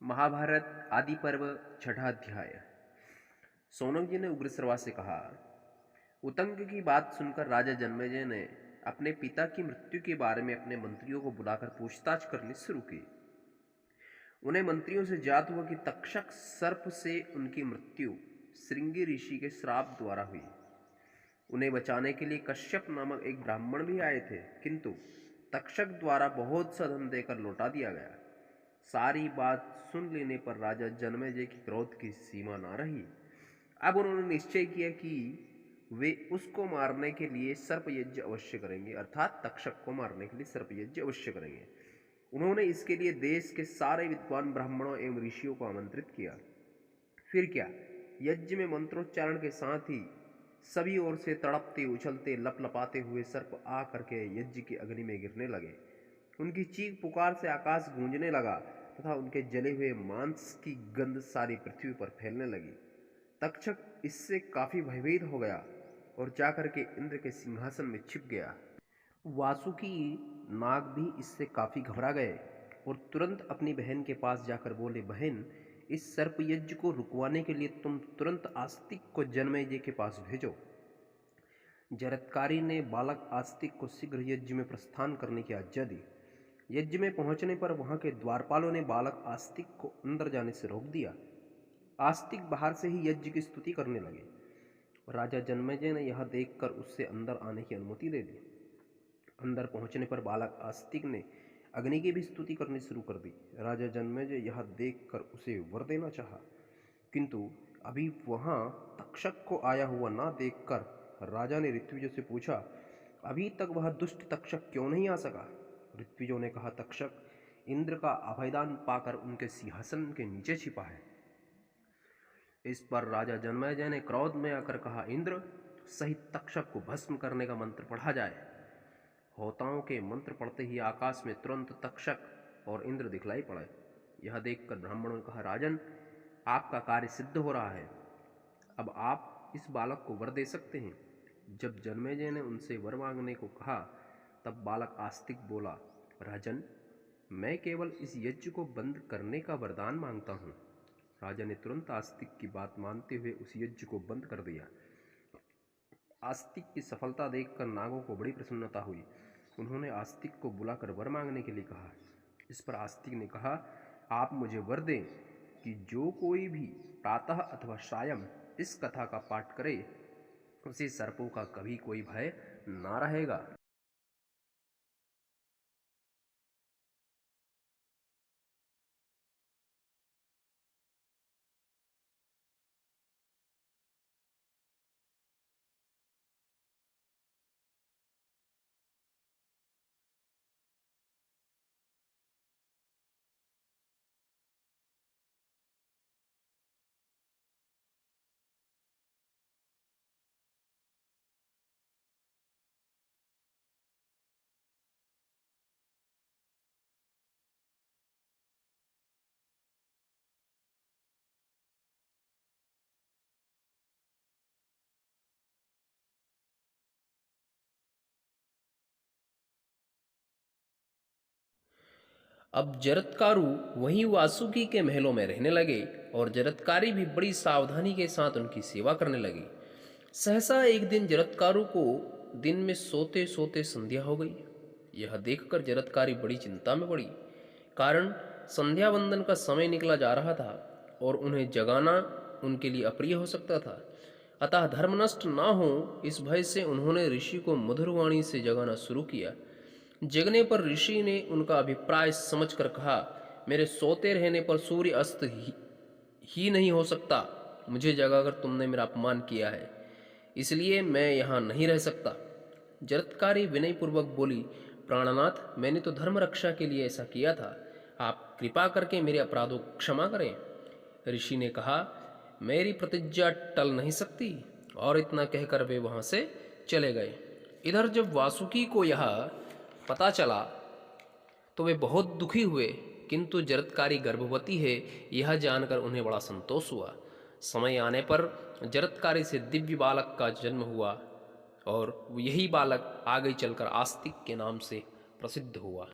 महाभारत आदि पर्व छठा अध्याय। सोनक जी ने उग्रश्रवा से कहा, उतंग की बात सुनकर राजा जन्मेजय ने अपने पिता की मृत्यु के बारे में अपने मंत्रियों को बुलाकर पूछताछ करनी शुरू की। उन्हें मंत्रियों से ज्ञात हुआ कि तक्षक सर्प से उनकी मृत्यु श्रृंगी ऋषि के श्राप द्वारा हुई। उन्हें बचाने के लिए कश्यप नामक एक ब्राह्मण भी आए थे, किंतु तक्षक द्वारा बहुत सा धन देकर लौटा दिया गया। सारी बात सुन लेने पर राजा जन्मेजय की क्रोध की सीमा ना रही। अब उन्होंने निश्चय किया कि वे उसको मारने के लिए सर्प यज्ञ अवश्य करेंगे, अर्थात तक्षक को मारने के लिए सर्प यज्ञ अवश्य करेंगे। उन्होंने इसके लिए देश के सारे विद्वान ब्राह्मणों एवं ऋषियों को आमंत्रित किया। फिर क्या, यज्ञ में मंत्रोच्चारण के साथ ही सभी ओर से तड़पते उछलते लपलपाते हुए सर्प आ करके यज्ञ की अग्नि में गिरने लगे। उनकी चीख पुकार से आकाश गूंजने लगा तथा उनके जले हुए मांस की गंध सारी पृथ्वी पर फैलने लगी। तक्षक इससे काफी भयभीत हो गया और जाकर के इंद्र के सिंहासन में छिप गया। वासुकी नाग भी इससे काफी घबरा गए और तुरंत अपनी बहन के पास जाकर बोले, बहन, इस सर्प यज्ञ को रुकवाने के लिए तुम तुरंत आस्तिक को जन्मेजय के पास भेजो। जरत्कारी ने बालक आस्तिक को शीघ्र यज्ञ में प्रस्थान करने की आज्ञा दी। यज्ञ में पहुंचने पर वहां के द्वारपालों ने बालक आस्तिक को अंदर जाने से रोक दिया। आस्तिक बाहर से ही यज्ञ की स्तुति करने लगे। राजा जन्मेजय ने यह देखकर उससे अंदर आने की अनुमति दे दी। अंदर पहुंचने पर बालक आस्तिक ने अग्नि की भी स्तुति करनी शुरू कर दी। राजा जन्मेजय यह देखकर उसे वर देना चाहा, किंतु अभी वहां तक्षक को आया हुआ ना देखकर राजा ने ऋत्विजों से पूछा, अभी तक वह दुष्ट तक्षक क्यों नहीं आ सका? ऋत्विजों ने कहा, तक्षक इंद्र का अभयदान पाकर उनके सिंहासन के नीचे छिपा है। इस पर राजा जन्मेजय ने क्रोध में आकर कहा, इंद्र सहित तक्षक को भस्म करने का मंत्र पढ़ा जाए। होताओं के मंत्र पढ़ते ही आकाश में तुरंत तक्षक और इंद्र दिखलाई पड़े। यह देखकर ब्राह्मणों ने कहा, राजन, आपका कार्य सिद्ध हो रहा है। अब आप इस बालक को वर दे सकते हैं। जब जन्मेजय ने उनसे वर मांगने को कहा तब बालक आस्तिक बोला, राजन, मैं केवल इस यज्ञ को बंद करने का वरदान मांगता हूँ। राजा ने तुरंत आस्तिक की बात मानते हुए उस यज्ञ को बंद कर दिया। आस्तिक की सफलता देखकर नागों को बड़ी प्रसन्नता हुई। उन्होंने आस्तिक को बुलाकर वर मांगने के लिए कहा। इस पर आस्तिक ने कहा, आप मुझे वर दें कि जो कोई भी प्रातः अथवा सायं इस कथा का पाठ करे उसे सर्पों का कभी कोई भय ना रहेगा। अब जरत्कारु वहीं वासुकी के महलों में रहने लगे और जरत्कारी भी बड़ी सावधानी के साथ उनकी सेवा करने लगी। सहसा एक दिन जरत्कारु को दिन में सोते सोते संध्या हो गई। यह देखकर जरत्कारी बड़ी चिंता में पड़ी, कारण संध्या वंदन का समय निकला जा रहा था और उन्हें जगाना उनके लिए अप्रिय हो सकता था। अतः धर्म नष्ट ना हो इस भय से उन्होंने ऋषि को मधुरवाणी से जगाना शुरू किया। जगने पर ऋषि ने उनका अभिप्राय समझकर कहा, मेरे सोते रहने पर सूर्य अस्त ही नहीं हो सकता। मुझे जगाकर तुमने मेरा अपमान किया है, इसलिए मैं यहाँ नहीं रह सकता। जरत्कारी विनयपूर्वक बोली, प्राणनाथ, मैंने तो धर्म रक्षा के लिए ऐसा किया था। आप कृपा करके मेरे अपराधों को क्षमा करें। ऋषि ने कहा, मेरी प्रतिज्ञा टल नहीं सकती, और इतना कहकर वे वहां से चले गए। इधर जब वासुकी को यह पता चला तो वे बहुत दुखी हुए, किंतु जरत्कारी गर्भवती है यह जानकर उन्हें बड़ा संतोष हुआ। समय आने पर जरत्कारी से दिव्य बालक का जन्म हुआ और यही बालक आगे चलकर आस्तिक के नाम से प्रसिद्ध हुआ।